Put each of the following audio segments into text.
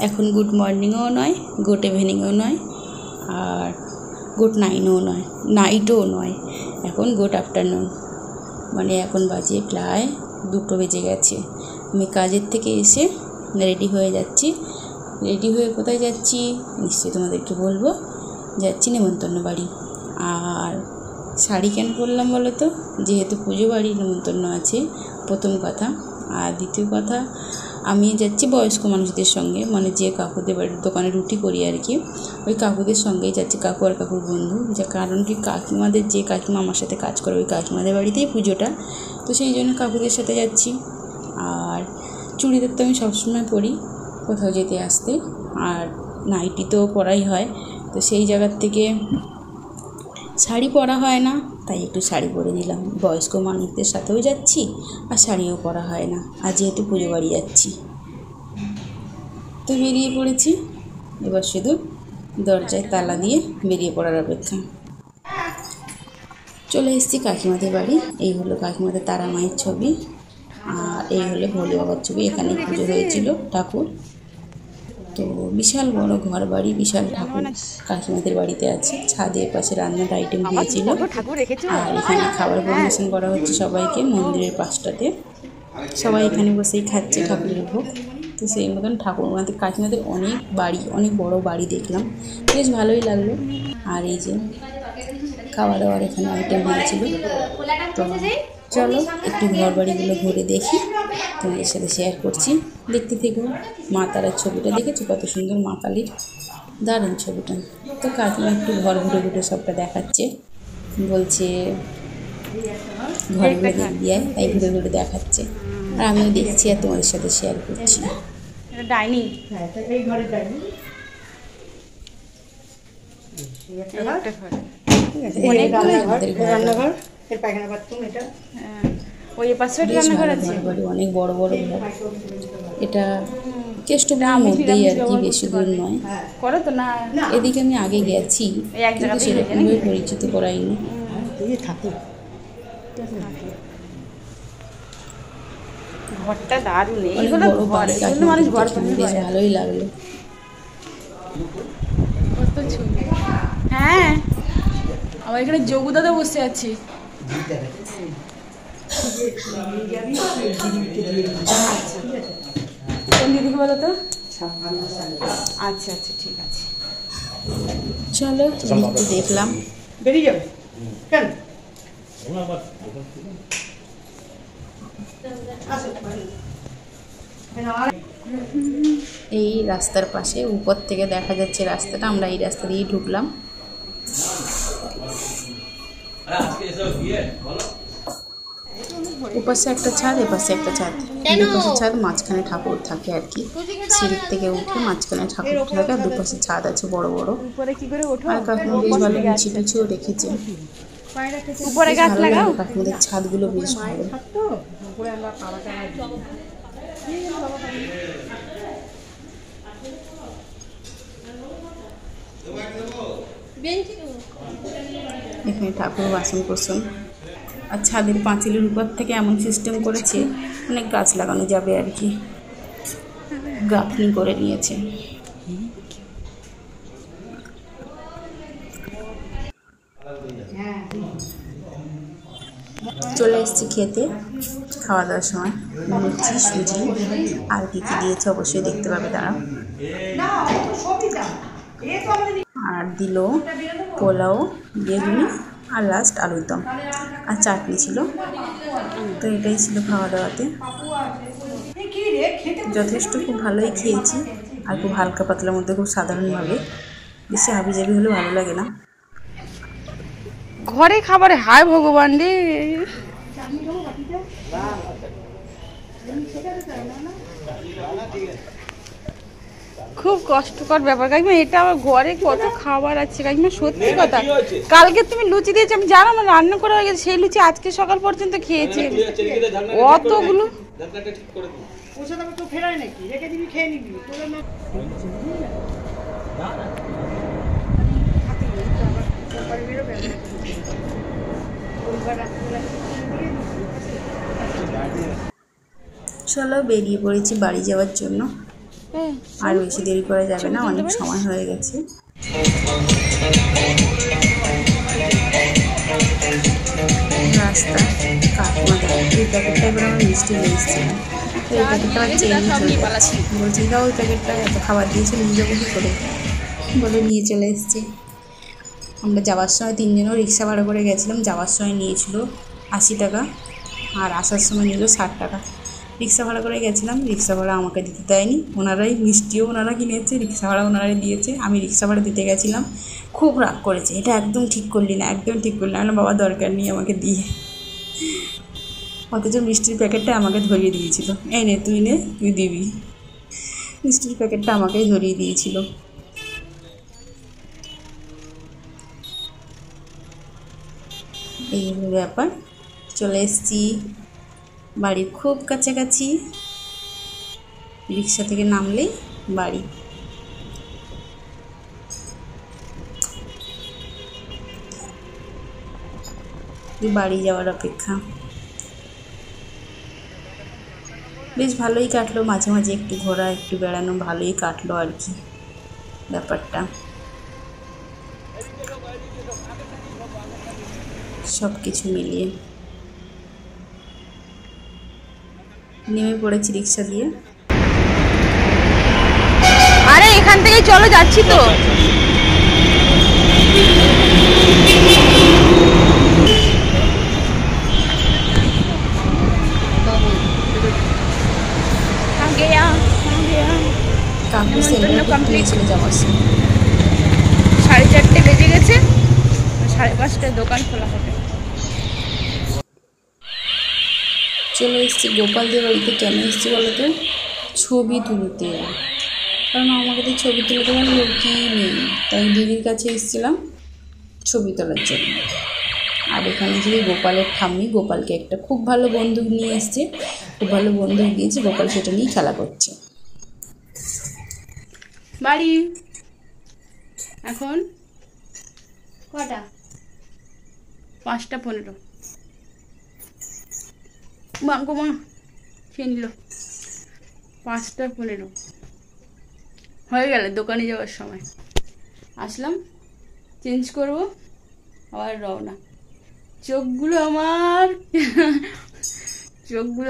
এখন গুড মর্নিংও নয়, গুড ইভিনিংও নয়, আর গুড নাইটও নয়, এখন গুড আফটারনুন। মানে এখন বাজে প্রায় 2টো বেজে গেছে। আমি কাজের থেকে এসে রেডি হয়ে যাচ্ছি। রেডি হয়ে কোথায় যাচ্ছি নিশ্চয়ই তোমাদেরকে বলবো। যাচ্ছি নেমন্তন্ন বাড়ি। আর শাড়ি কেন পরলাম বলো তো? যেহেতু পুজো বাড়ি নেমন্তন্ন আছে, প্রথম কথা। আর দ্বিতীয় কথা, আমি যাচ্ছি বয়স্ক মানুষদের সঙ্গে, মানে যে কাকুদের বাড়ির দোকানে রুটি করি আর কি, ওই কাকুদের সঙ্গেই যাচ্ছি, কাকু আর কাকুর বন্ধু। যে কারণ কি, কাকিমাদের যে কাকিমা আমার সাথে কাজ করে ওই কাকিমাদের বাড়িতেই পুজোটা, তো সেই জন্য কাকুদের সাথে যাচ্ছি। আর চুড়িদার তো আমি সবসময় পরি কোথাও যেতে আসতে, আর নাইটি তো পরাই হয়, তো সেই জায়গার থেকে শাড়ি পরা হয় না, তাই একটু শাড়ি পরে নিলাম। বয়স্ক মানুষদের সাথেও যাচ্ছি আর শাড়িও পরা হয় না, আর যেহেতু পুজো বাড়ি যাচ্ছি তো বেরিয়ে পড়েছি। এবার শুধু দরজায় তালা দিয়ে বেরিয়ে পড়ার অপেক্ষা। চলে এসেছি কাকিমাদের বাড়ি। এই হলো কাকিমাদের তারা মায়ের ছবি, আর এই হলো ভোলে বাবার ছবি। এখানেই পুজো হয়েছিল ঠাকুর। তো বিশাল বড় ঘর বাড়ি, বিশাল ঠাকুর কাকিমাদের বাড়িতে আছে। ছাদের পাশে রান্নার আইটেম হয়েছিল, আর এখানে খাবার পরিবেশন করা হচ্ছে সবাইকে মন্দিরের পাশটাতে। সবাই এখানে বসেই খাচ্ছে ঠাকুরের ভোগ। তো সেই মতন ঠাকুর আমাদের কাকিমাদের অনেক বড় বাড়ি দেখলাম, বেশ ভালোই লাগলো। আর এই যে খাওয়া দাওয়ার এখানে আইটেম হয়েছিল। তো চলো একটু ঘর বাড়িগুলো ঘুরে দেখি, তোমাদের সাথে শেয়ার করছি, দেখতে থেকো। মা তারার ছবিটা দেখেছো কত সুন্দর, মা কালীর দারুণ ছবিটা। তো কাকিমা একটু ঘর ঘুরে ঘুরে সবটা দেখাচ্ছে, বলছে ঘরগুলো দেখবি, তাই ঘুরে ঘুরে দেখাচ্ছে। আর আমিও দেখছি আর তোমাদের সাথে শেয়ার করছি। ডাইনিং, অনেক বড় বড় ঘর। এটা কেষ্টপুরের মধ্যেই আর কি, বেশি দূর নয়। এদিকে আমি আগে গেছি, কিন্তু সেরকমভাবে পরিচিত করাইনি। ঘরটা দারুণ, এইগুলো ঘর, মানুষ ঘর বেশ ভালোই লাগলো। হ্যাঁ, আমার এখানে যোগু দাদা বসে আছে। কোন দিদিকে বলো তো? আচ্ছা আচ্ছা, ঠিক আছে, চলো একটু দেখলাম। বেরিয়ে যাবে কেন? এই রাস্তার পাশে উপর থেকে দেখা যাচ্ছে রাস্তাটা, আমরা এই রাস্তা দিয়েই ঢুকলাম। ওপাশে একটা ছাদ, এপাশে একটা ছাদ, দুপাশে ছাদ, মাঝখানে ঠাকুর থাকে আর কি। সিঁড়ির থেকে উঠে মাঝখানে ঠাকুর থাকে, আর দুপাশে ছাদ আছে বড় বড়। আর কাকিমা বেশ ভালো লিচি টিচিও রেখেছে। কাকিমাদের ছাদগুলো বেশ ভালো। এখানে ঠাকুর বাসন কোসন, আর ছাদের পাঁচিলের উপর থেকে এমন সিস্টেম করেছে অনেক গাছ লাগানো যাবে আর কি, গাঁথনি করে নিয়েছে। চলে এসেছি খেতে। খাওয়া দাওয়ার সময় লুচি, সুজি আর কী কী দিয়েছে অবশ্যই দেখতে পাবে তারা। আর দিল পোলাও, বেগুনি, আর লাস্ট আলুর দম, আর চাটনি ছিল। তো এটাই ছিল খাওয়া দাওয়াতে। যথেষ্ট খুব ভালোই খেয়েছি, আর খুব হালকা পাতলার মধ্যে, খুব সাধারণভাবে। বেশি হাবিজাবি হলে ভালো লাগে না। ঘরে খাবারে হায় ভগবান রে, খুব কষ্টকর ব্যাপার কাকিমা। এটা আমার ঘরে কত খাবার আছে কাকিমা, সত্যি কথা। কালকে তুমি লুচি দিয়েছি, আমি জানো আমার রান্না করা হয়ে গেছে, সেই লুচি আজকে সকাল পর্যন্ত খেয়েছি অতগুলো। চলো বেরিয়ে পড়েছি বাড়ি যাওয়ার জন্য। আর বেশি দেরি করা যাবে না, অনেক সময় হয়ে গেছে। রাস্তা কাকিমা দেয় এই প্যাকেটটা এবার আমার মিষ্টি নিয়ে এসেছিলাম, তো এই প্যাকেটটা আমার চেয়ে নিয়ে চলে যাচ্ছে। বলছি দাও ওই প্যাকেটটা, এত খাবার দিয়েছে নিয়ে যাবো কী করে, বলে নিয়ে চলে এসেছি। আমরা যাওয়ার সময় তিনজনও রিক্সা ভাড়া করে গেছিলাম। যাওয়ার সময় নিয়েছিল 80 টাকা আর আসার সময় নিল 60 টাকা। রিক্সা ভাড়া করে গেছিলাম, রিক্সা ভাড়া আমাকে দিতে দেয়নি, ওনারাই মিষ্টিও ওনারা কিনেছে, রিক্সা ভাড়া ওনারাই দিয়েছে। আমি রিক্সা ভাড়া দিতে গেছিলাম, খুব রাগ করেছে, এটা একদম ঠিক করলি না, একদম ঠিক করলি না, বাবা দরকার নেই আমাকে দিয়ে। অথচ মিষ্টির প্যাকেটটা আমাকে ধরিয়ে দিয়েছিল, এই নে তুই নে তুই দিবি, মিষ্টির প্যাকেটটা আমাকেই ধরিয়ে দিয়েছিল। এই হলো ব্যাপার। চলে এসেছি বাড়ির খুব কাছাকাছি, রিক্সা থেকে নামলেই বাড়ি। বাড়ি যাওয়ার অপেক্ষা। বেশ ভালোই কাটলো, মাঝে মাঝে একটু ঘোরা একটু বেড়ানো ভালোই কাটলো আর কি ব্যাপারটা। সব কিছু মিলিয়ে নেমে পড়েছি রিক্সা দিয়ে। আরে এখান থেকে চলো, যাচ্ছি তো। কাকু সেন্টারে চলে যাওয়ার সময় 4:30 বেজে গেছে, 5:30টায় দোকান খোলা হবে। চলে এসেছি গোপালদের বাড়িতে। কেন এসেছি বলতো, ছবি তুলতে, কারণ আমাকে তো ছবি তুলতে গেলে লোকই নেই, তাই দিদির কাছে এসেছিলাম ছবি তোলার জন্য। আর এখানে যে গোপালের ঠাম্মি, গোপালকে একটা খুব ভালো বন্দুক নিয়ে এসছে, খুব ভালো বন্দুক দিয়েছে, গোপাল সেটা নিয়ে খেলা করছে। বাড়ি এখন কটা? 5:15। মাগো মা খেয়ে নিল। 5:15 হয়ে গেল দোকানে যাওয়ার সময়। আসলাম, চেঞ্জ করব, আবার রওনা। চোখগুলো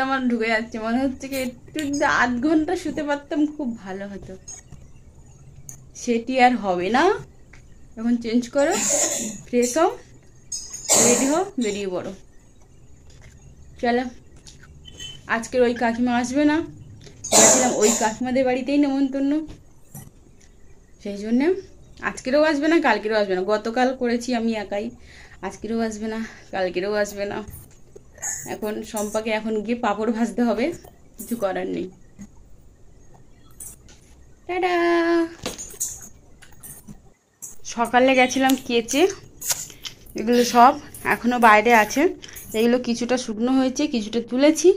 আমার ঢুকে যাচ্ছে, মনে হচ্ছে কি একটু 8 ঘন্টা শুতে পারতাম খুব ভালো হতো, সেটি আর হবে না। এখন চেঞ্জ করো, ফ্রেশ হও, রেডি হও, বেরিয়ে পড়ো। চলো, আজকের ওই কাকিমা আসবে না, গেছিলাম ওই কাকিমাদের বাড়িতেই নেমন্তন্ন, সেই জন্যে আজকেরও আসবে না, কালকেরও আসবে না। গতকাল করেছি আমি একাই, আজকেরও আসবে না, কালকেরও আসবে না। এখন সম্পাকে এখন গিয়ে পাঁপড় ভাজতে হবে, কিছু করার নেই। টাটা। সকালে গেছিলাম কেচে, এগুলো সব এখনও বাইরে আছে, এগুলো কিছুটা শুকনো হয়েছে, কিছুটা তুলেছি,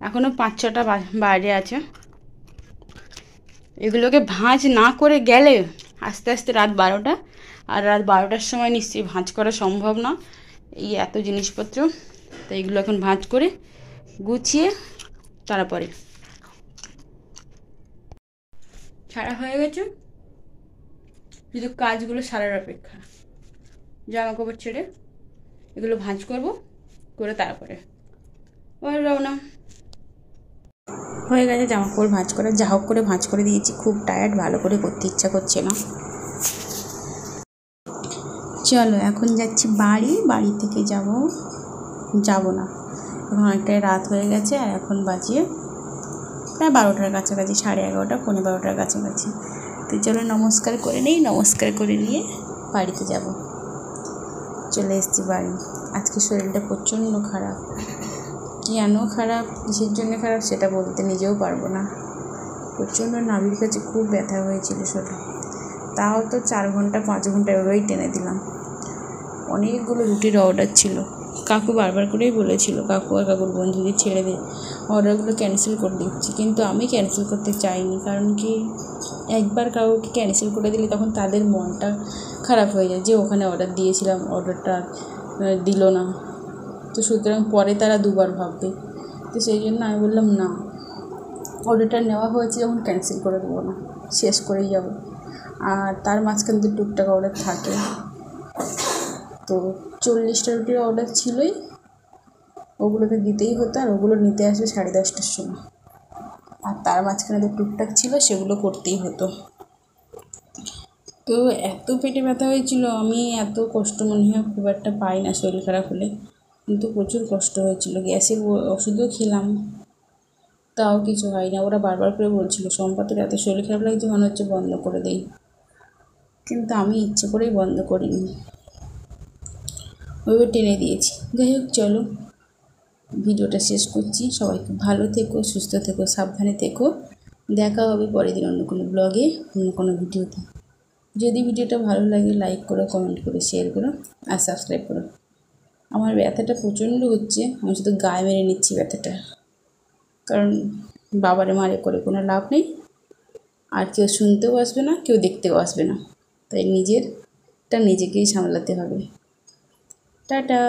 এখনও 5-6টা বাইরে আছে। এগুলোকে ভাঁজ না করে গেলে আস্তে আস্তে রাত 12টা, আর রাত 12টার সময় নিশ্চয়ই ভাঁজ করা সম্ভব না, এই এত জিনিসপত্র। তো এগুলো এখন ভাঁজ করে গুছিয়ে তারপরে ছাড়া হয়ে গেছে, শুধু কাজগুলো সারার অপেক্ষা। জামা কাপড় ছেড়ে এগুলো ভাঁজ করব, করে তারপরে ওই রওনা। হয়ে গেছে জামা কাপড় ভাঁজ করে, যা হোক করে ভাঁজ করে দিয়েছি। খুব টায়ার্ড, ভালো করে করতে ইচ্ছা করছে না। চলো এখন যাচ্ছি বাড়ি, বাড়ি থেকে যাব না, এখন অনেকটাই রাত হয়ে গেছে, আর এখন বাজিয়ে প্রায় 12টার কাছাকাছি, 11:30 পৌনে 12টার কাছাকাছি। তো চলো নমস্কার করে নিই, নমস্কার করে নিয়ে বাড়িতে যাব। চলে এসেছি বাড়ি। আজকে শরীরটা প্রচণ্ড খারাপ, কেন খারাপ, কিসের জন্য খারাপ সেটা বলতে নিজেও পারবো না। প্রচণ্ড নাভির কাছে খুব ব্যথা হয়েছিল শরীর, তাও তো 4 ঘন্টা 5 ঘন্টা এভাবেই টেনে দিলাম। অনেকগুলো রুটির অর্ডার ছিল, কাকু বারবার করেই বলেছিল কাকু আর কাকুর বন্ধুদের ছেড়ে দে, অর্ডারগুলো ক্যান্সেল করে দিচ্ছি, কিন্তু আমি ক্যান্সেল করতে চাইনি। কারণ কি, একবার কাউকে ক্যান্সেল করে দিলে তখন তাদের মনটা খারাপ হয়ে যায় যে ওখানে অর্ডার দিয়েছিলাম, অর্ডারটা দিল না, তো সুতরাং পরে তারা দুবার ভাববে। তো সেই জন্য আমি বললাম না, অর্ডারটা নেওয়া হয়েছে যখন ক্যান্সেল করে দেবো না, শেষ করেই যাব। আর তার মাঝখানে তো টুকটাক অর্ডার থাকে, তো 40টা রুটির অর্ডার ছিলই, ওগুলোকে দিতেই হতো, আর ওগুলো নিতে আসবে 10:30টার সময়। আর তার মাঝখানে তো টুকটাক ছিল, সেগুলো করতেই হতো। তো এত পেটে ব্যথা হয়েছিল, আমি এত কষ্ট মনে হয় খুব একটা পাই না শরীর খারাপ হলে, কিন্তু প্রচুর কষ্ট হয়েছিল। গ্যাসের ওষুধও খেলাম, তাও কিছু হয় না। ওরা বারবার করে বলছিল সম্পাতের এত শরীর খারাপ লাগছে, মনে হচ্ছে বন্ধ করে দেই, কিন্তু আমি ইচ্ছে করেই বন্ধ করিনি, ওইভাবে টেনে দিয়েছি। যাই হোক, চলো ভিডিওটা শেষ করছি। সবাই খুব ভালো থেকো, সুস্থ থেকো, সাবধানে থেকো। দেখা হবে পরের দিন অন্য কোনো ব্লগে, অন্য কোনো ভিডিওতে। যদি ভিডিওটা ভালো লাগে লাইক করো, কমেন্ট করো, শেয়ার করো আর সাবস্ক্রাইব করো। আমার ব্যথাটা প্রচণ্ড হচ্ছে, আমি শুধু গায়ে মেরে নিচ্ছি ব্যথাটা, কারণ বাবারে মারে করে কোনো লাভ নেই, আর কেউ শুনতেও আসবে না, কেউ দেখতেও আসবে না, তাই নিজেরটা নিজেকেই সামলাতে হবে। টাটা।